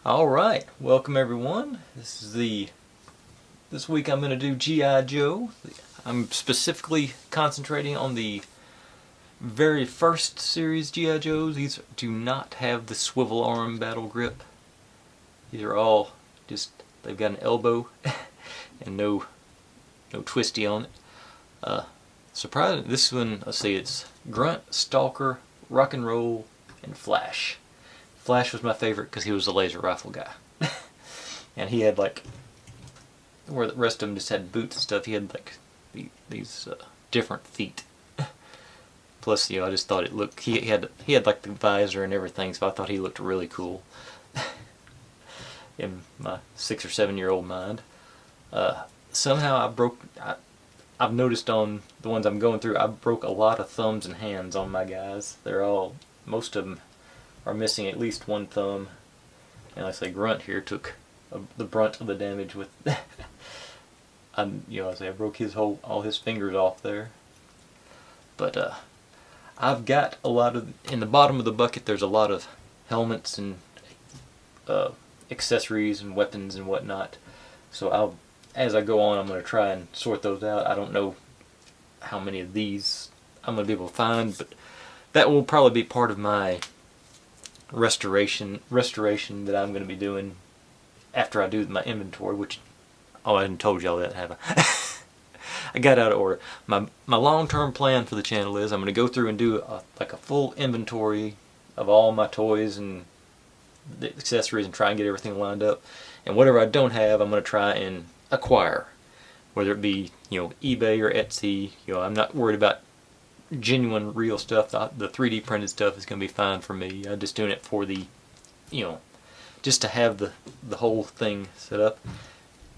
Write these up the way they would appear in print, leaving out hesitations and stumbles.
Alright, welcome everyone. This week I'm going to do G.I. Joe. I'm specifically concentrating on the very first series G.I. Joes. These do not have the swivel arm battle grip. These are all they've got an elbow and no twisty on it. Surprising, this one, let's see, it's Grunt, Stalker, Rock and Roll, and Flash. Flash was my favorite because he was a laser rifle guy. And he had where the rest of them just had boots and stuff, he had these different feet. Plus, I just thought it looked, he had like the visor and everything, so I thought he looked really cool. In my 6 or 7 year old mind. Somehow I've noticed on the ones I'm going through, I broke a lot of thumbs and hands on my guys. Most of them are missing at least one thumb. And like I say, Grunt here took the brunt of the damage with I broke all his fingers off there. But I've got a lot of, in the bottom of the bucket there's a lot of helmets and accessories and weapons and whatnot. So as I go on, I'm going to try and sort those out. I don't know how many of these I'm going to be able to find, but that will probably be part of my restoration that I'm going to be doing after I do my inventory, which, I hadn't told y'all that, have I? I got out of order. My long-term plan for the channel is I'm going to go through and do a full inventory of all my toys and the accessories and try and get everything lined up. And whatever I don't have, I'm going to try and acquire, whether it be eBay or Etsy. I'm not worried about genuine real stuff. The 3D printed stuff is going to be fine for me. I'm just doing it for the just to have the whole thing set up.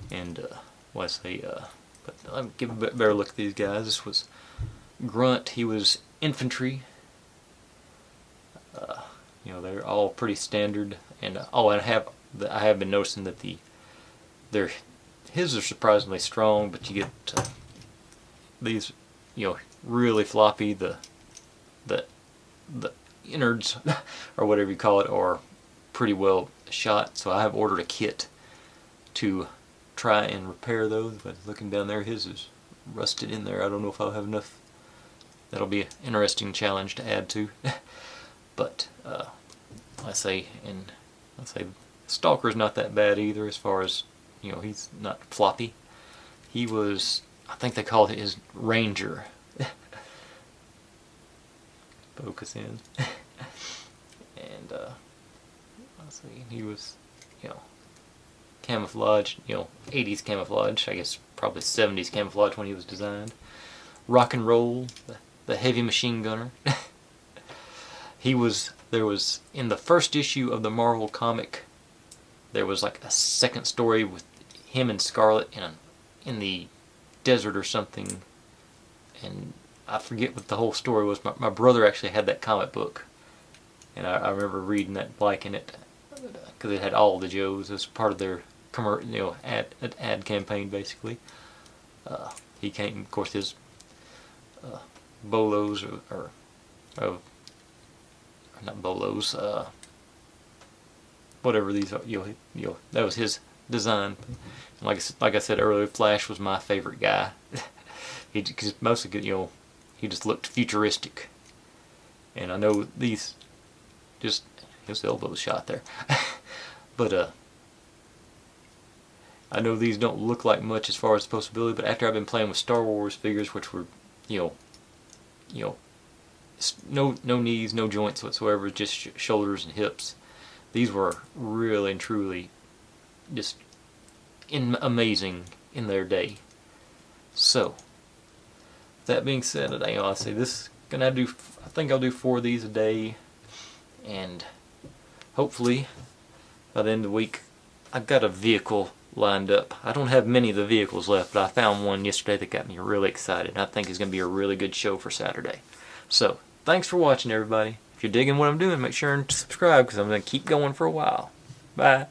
And but let me give a bit better look at these guys. This was Grunt. He was infantry. They're all pretty standard. And I have been noticing that his are surprisingly strong, but you get these really floppy, the innards or whatever you call it are pretty well shot. So I have ordered a kit to try and repair those, but looking down there, his is rusted in there. I don't know if I'll have enough. That'll be an interesting challenge to add to. But Stalker's not that bad either, as far as he's not floppy. He was, I think they called it his Ranger. Focus in. And he was camouflage, 80s camouflage, I guess probably 70s camouflage when he was designed. Rock and Roll, the heavy machine gunner. There was in the first issue of the Marvel comic, there was like a second story with him and Scarlet in the desert or something, and I forget what the whole story was. My brother actually had that comic book, and I remember reading that, liking it, because it had all the Joes as part of their ad campaign basically. He came, of course, his bolos or not bolos, whatever these are, that was his design. And like I said earlier, Flash was my favorite guy. Because mostly, he just looked futuristic. And I know these, just his elbow was shot there. But I know these don't look like much as far as the possibility, but after I've been playing with Star Wars figures, which were, no knees, no joints whatsoever, just shoulders and hips. These were really and truly just amazing in their day. So, that being said, I say this I think I'll do 4 of these a day, and hopefully by the end of the week I've got a vehicle lined up. I don't have many of the vehicles left, but I found one yesterday that got me really excited. I think it's going to be a really good show for Saturday. So, thanks for watching, everybody. If you're digging what I'm doing, make sure and subscribe, because I'm going to keep going for a while. Bye.